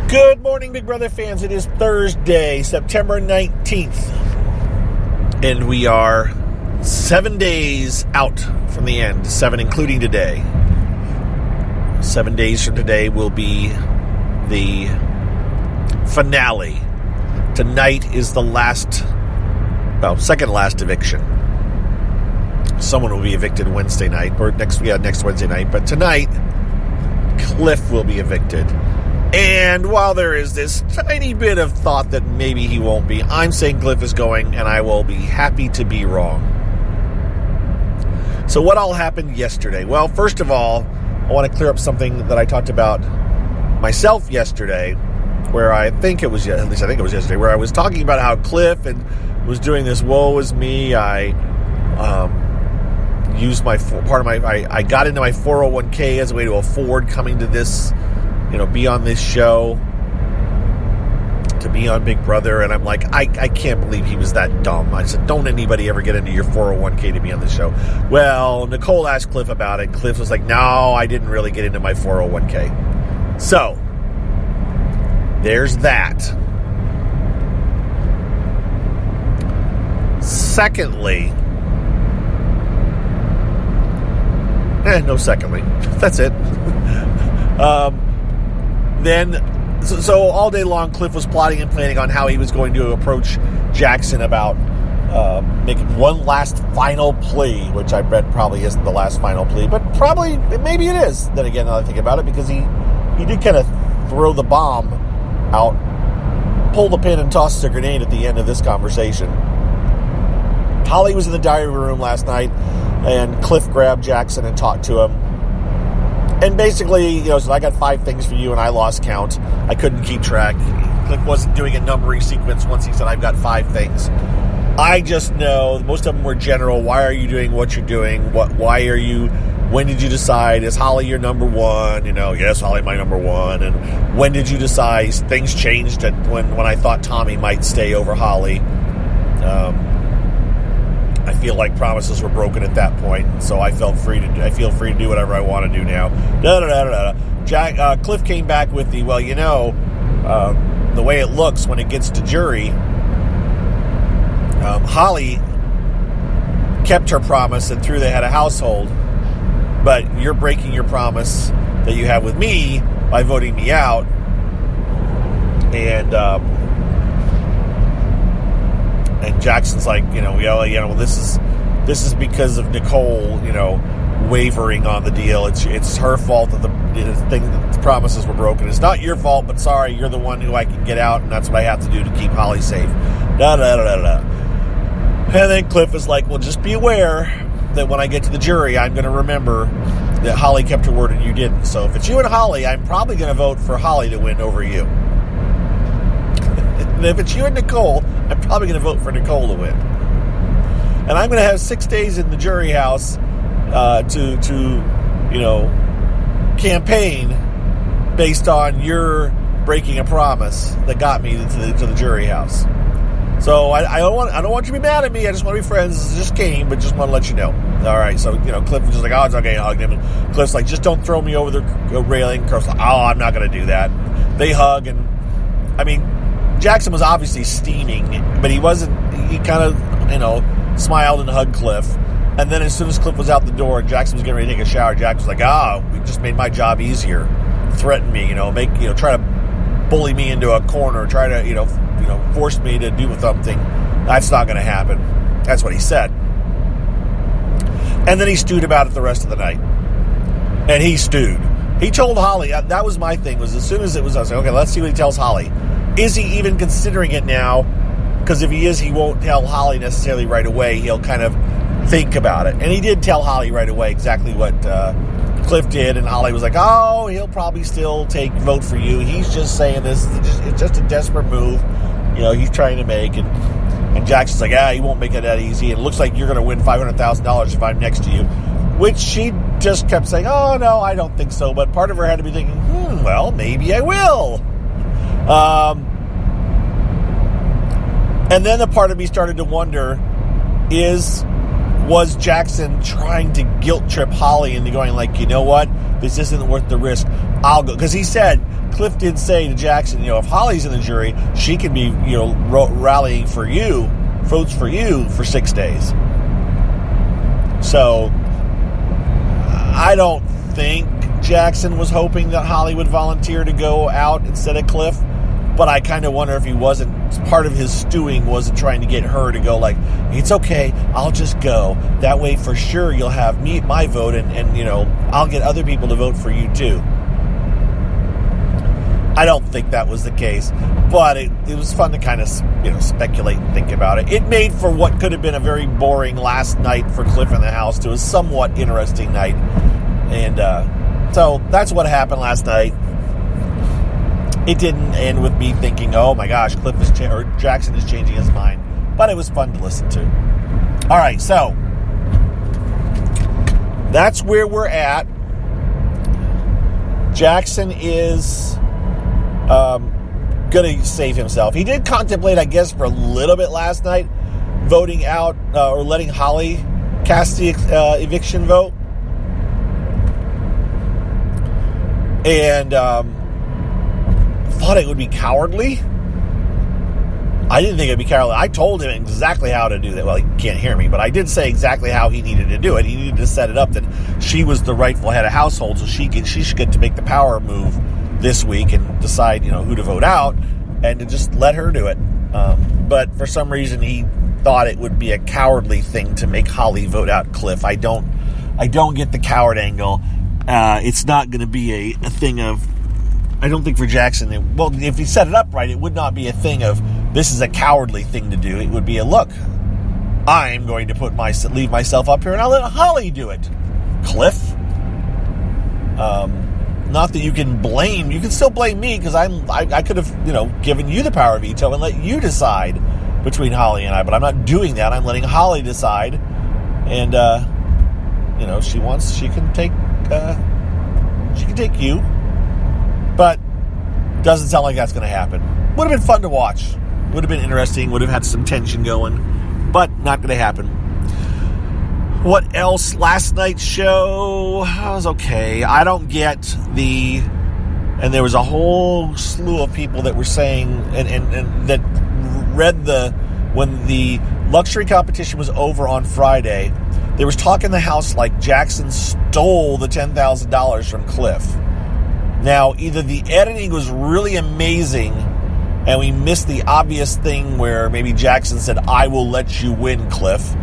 Good morning, Big Brother fans. It is Thursday, September 19th, and we are 7 days out from the end, 7 including today. 7 days from today will be the finale. Tonight is the second last eviction. Someone will be evicted Wednesday night, or next Wednesday night, but tonight, Cliff will be evicted. And while there is this tiny bit of thought that maybe he won't be, I'm saying Cliff is going, and I will be happy to be wrong. So what all happened yesterday? Well, first of all, I want to clear up something that I talked about myself yesterday, where I think it was yesterday, where I was talking about how Cliff was doing this woe is me. I used I got into my 401k as a way to afford coming to this, be on this show, to be on Big Brother. And I'm like, I can't believe he was that dumb. I said, don't anybody ever get into your 401k to be on the show. Well, Nicole asked Cliff about it. Cliff was like, no, I didn't really get into my 401k. So, there's that. Secondly, no secondly. That's it. So all day long, Cliff was plotting and planning on how he was going to approach Jackson about making one last final plea, which I bet probably isn't the last final plea, but maybe it is. Then again, now I think about it, because he did kind of throw the bomb out, pull the pin, and toss the grenade at the end of this conversation. Holly was in the diary room last night, and Cliff grabbed Jackson and talked to him. And basically, said, I got 5 things for you, and I lost count. I couldn't keep track. Cliff wasn't doing a numbering sequence once he said, I've got 5 things. I just know most of them were general. Why are you doing what you're doing? When did you decide? Is Holly your number one? Yes, Holly, my number one. And when did you decide? Things changed when I thought Tommy might stay over Holly. I feel like promises were broken at that point, so I feel free to do whatever I want to do now. Cliff came back with the the way it looks when it gets to jury. Holly kept her promise and threw the head of household, but you're breaking your promise that you have with me by voting me out, and Jackson's like, this is because of Nicole, wavering on the deal. It's her fault that the promises were broken. It's not your fault, but sorry, you're the one who I can get out, and that's what I have to do to keep Holly safe. And then Cliff is like, well, just be aware that when I get to the jury, I'm going to remember that Holly kept her word and you didn't. So if it's you and Holly, I'm probably going to vote for Holly to win over you. And if it's you and Nicole, I'm probably going to vote for Nicole to win. And I'm going to have 6 days in the jury house to campaign based on your breaking a promise that got me to the jury house. So I don't want you to be mad at me. I just want to be friends. This is just game, but just want to let you know. All right. So Cliff was just like, oh, it's okay. I hugged him, and Cliff's like, just don't throw me over the railing. Cliff's like, oh, I'm not going to do that. They hug, and Jackson was obviously steaming, but he wasn't. He kind of, smiled and hugged Cliff. And then as soon as Cliff was out the door and Jackson was getting ready to take a shower, Jackson was like, we just made my job easier. Threaten me, try to bully me into a corner, try to, force me to do something. That's not going to happen. That's what he said. And then he stewed about it the rest of the night. And he stewed. He told Holly, that was my thing, was as soon as it was, I was like, okay, let's see what he tells Holly. Is he even considering it now? Because if he is, he won't tell Holly necessarily right away. He'll kind of think about it. And he did tell Holly right away exactly what Cliff did. And Holly was like, oh, he'll probably still vote for you. He's just saying this. It's just a desperate move, he's trying to make. And Jackson's like, he won't make it that easy. And it looks like you're going to win $500,000 if I'm next to you. Which she just kept saying, oh, no, I don't think so. But part of her had to be thinking, well, maybe I will. And then the part of me started to wonder, was Jackson trying to guilt trip Holly into going like, you know what, this isn't worth the risk, I'll go. Because he said, Cliff did say to Jackson, if Holly's in the jury, she could be, rallying for you, votes for you for 6 days. So, I don't think Jackson was hoping that Holly would volunteer to go out instead of Cliff. But I kind of wonder if he wasn't, part of his stewing wasn't trying to get her to go like, it's okay, I'll just go. That way for sure you'll have my vote and I'll get other people to vote for you too. I don't think that was the case, but it was fun to kind of, speculate and think about it. It made for what could have been a very boring last night for Cliff in the house to a somewhat interesting night. And so that's what happened last night. It didn't end with me thinking, oh my gosh, Jackson is changing his mind. But it was fun to listen to. All right, so that's where we're at. Jackson is going to save himself. He did contemplate, I guess, for a little bit last night, voting out or letting Holly cast the eviction vote. And thought it would be cowardly. I didn't think it would be cowardly. I told him exactly how to do that. Well, he can't hear me, but I did say exactly how he needed to do it. He needed to set it up that she was the rightful head of household, so she should get to make the power move this week and decide, who to vote out, and to just let her do it. But for some reason, he thought it would be a cowardly thing to make Holly vote out Cliff. I don't get the coward angle. It's not going to be a thing of. I don't think for Jackson, if he set it up right, it would not be a thing of, this is a cowardly thing to do. It would be a, look, I'm going to leave myself up here and I'll let Holly do it. Cliff. Not that you can still blame me because I could have, given you the power of veto and let you decide between Holly and I, but I'm not doing that. I'm letting Holly decide. And, she can take you. But doesn't sound like that's going to happen. Would have been fun to watch. Would have been interesting. Would have had some tension going. But not going to happen. What else? Last night's show was okay. I don't get and there was a whole slew of people that were saying and that read when the luxury competition was over on Friday, there was talk in the house like Jackson stole the $10,000 from Cliff. Now, either the editing was really amazing and we missed the obvious thing where maybe Jackson said, I will let you win, Cliff,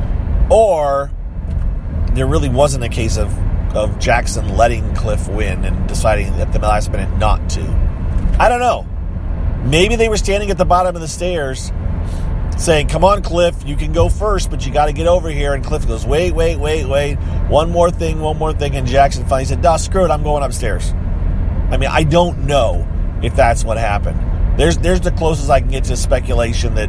or there really wasn't a case of Jackson letting Cliff win and deciding at the last minute not to. I don't know. Maybe they were standing at the bottom of the stairs saying, come on, Cliff, you can go first, but you got to get over here. And Cliff goes, wait. One more thing. And Jackson finally said, no, screw it, I'm going upstairs. I mean, I don't know if that's what happened. There's the closest I can get to speculation that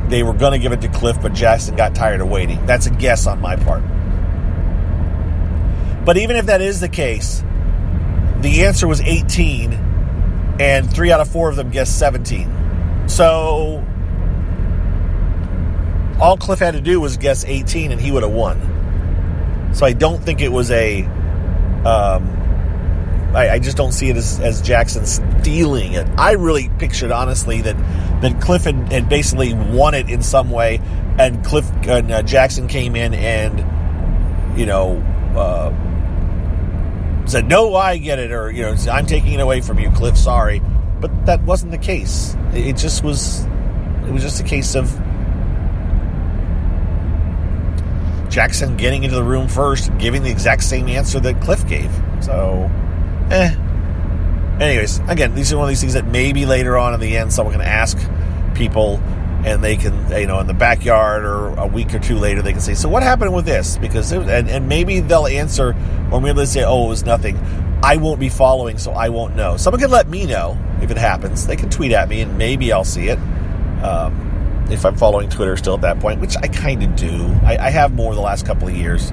they were going to give it to Cliff, but Jackson got tired of waiting. That's a guess on my part. But even if that is the case, the answer was 18, and 3 out of 4 of them guessed 17. So all Cliff had to do was guess 18, and he would have won. So I don't think it was I just don't see it as Jackson stealing it. I really pictured, honestly, that Cliff had basically won it in some way, and Jackson came in and, said, no, I get it, or, I'm taking it away from you, Cliff, sorry. But that wasn't the case. It was just a case of Jackson getting into the room first and giving the exact same answer that Cliff gave. So, Anyways, again, these are one of these things that maybe later on in the end someone can ask people and they can, in the backyard or a week or two later, they can say, so what happened with this? Because, and maybe they'll answer, or maybe they'll say, oh, it was nothing. I won't be following, so I won't know. Someone can let me know if it happens. They can tweet at me and maybe I'll see it. If I'm following Twitter still at that point, which I kind of do. I have more the last couple of years.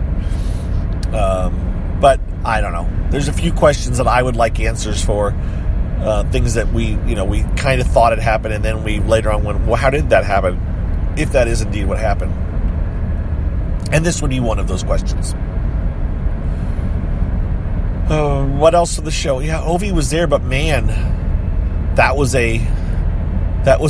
But I don't know. There's a few questions that I would like answers for. Things that we kind of thought had happened, and then we later on went, well, how did that happen? If that is indeed what happened. And this would be one of those questions. What else for the show? Yeah, Ovi was there, but man, that was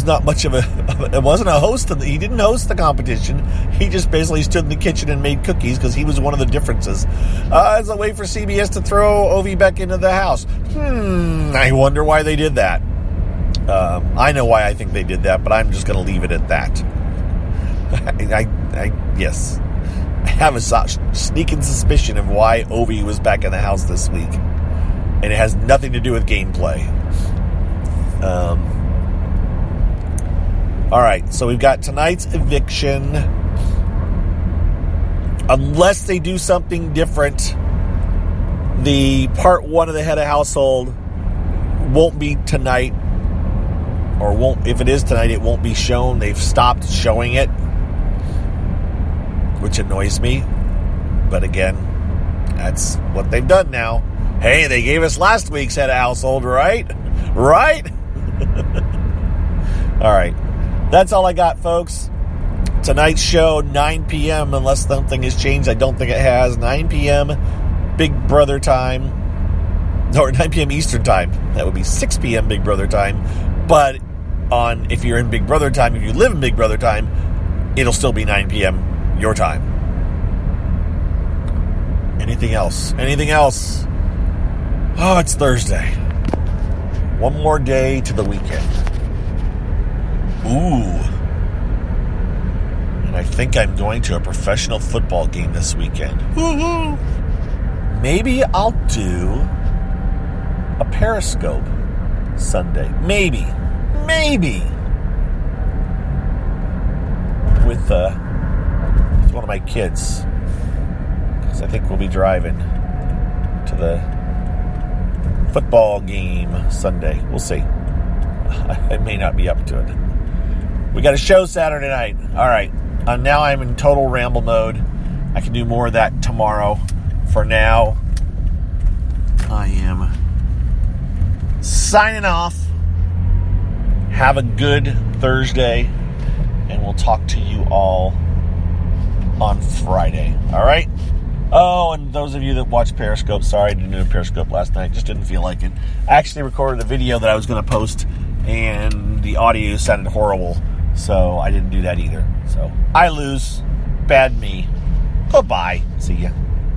not much of it wasn't a host. He didn't host the competition. He just basically stood in the kitchen and made cookies because he was one of the differences. As a way for CBS to throw Ovi back into the house. I wonder why they did that. I know why I think they did that, but I'm just going to leave it at that. Yes. I have a sneaking suspicion of why Ovi was back in the house this week. And it has nothing to do with gameplay. All right, so we've got tonight's eviction. Unless they do something different, the part 1 of the head of household won't be tonight. Or won't, if it is tonight, it won't be shown. They've stopped showing it, which annoys me. But again, that's what they've done now. Hey, they gave us last week's head of household, right? Right? All right. That's all I got, folks. Tonight's show, 9 p.m., unless something has changed. I don't think it has. 9 p.m. Big Brother time. Or 9 p.m. Eastern time. That would be 6 p.m. Big Brother time. But if you're in Big Brother time, if you live in Big Brother time, it'll still be 9 p.m. your time. Anything else? Anything else? Oh, it's Thursday. One more day to the weekend. Ooh. And I think I'm going to a professional football game this weekend. Woo-hoo. Maybe I'll do a Periscope Sunday. Maybe. With one of my kids. Because I think we'll be driving to the football game Sunday. We'll see. I may not be up to it. We got a show Saturday night. All right. Now I'm in total ramble mode. I can do more of that tomorrow. For now, I am signing off. Have a good Thursday, and we'll talk to you all on Friday. All right? Oh, and those of you that watch Periscope, sorry I didn't do a Periscope last night. Just didn't feel like it. I actually recorded a video that I was going to post, and the audio sounded horrible, so I didn't do that either. So I lose. Bad me. Goodbye. See ya.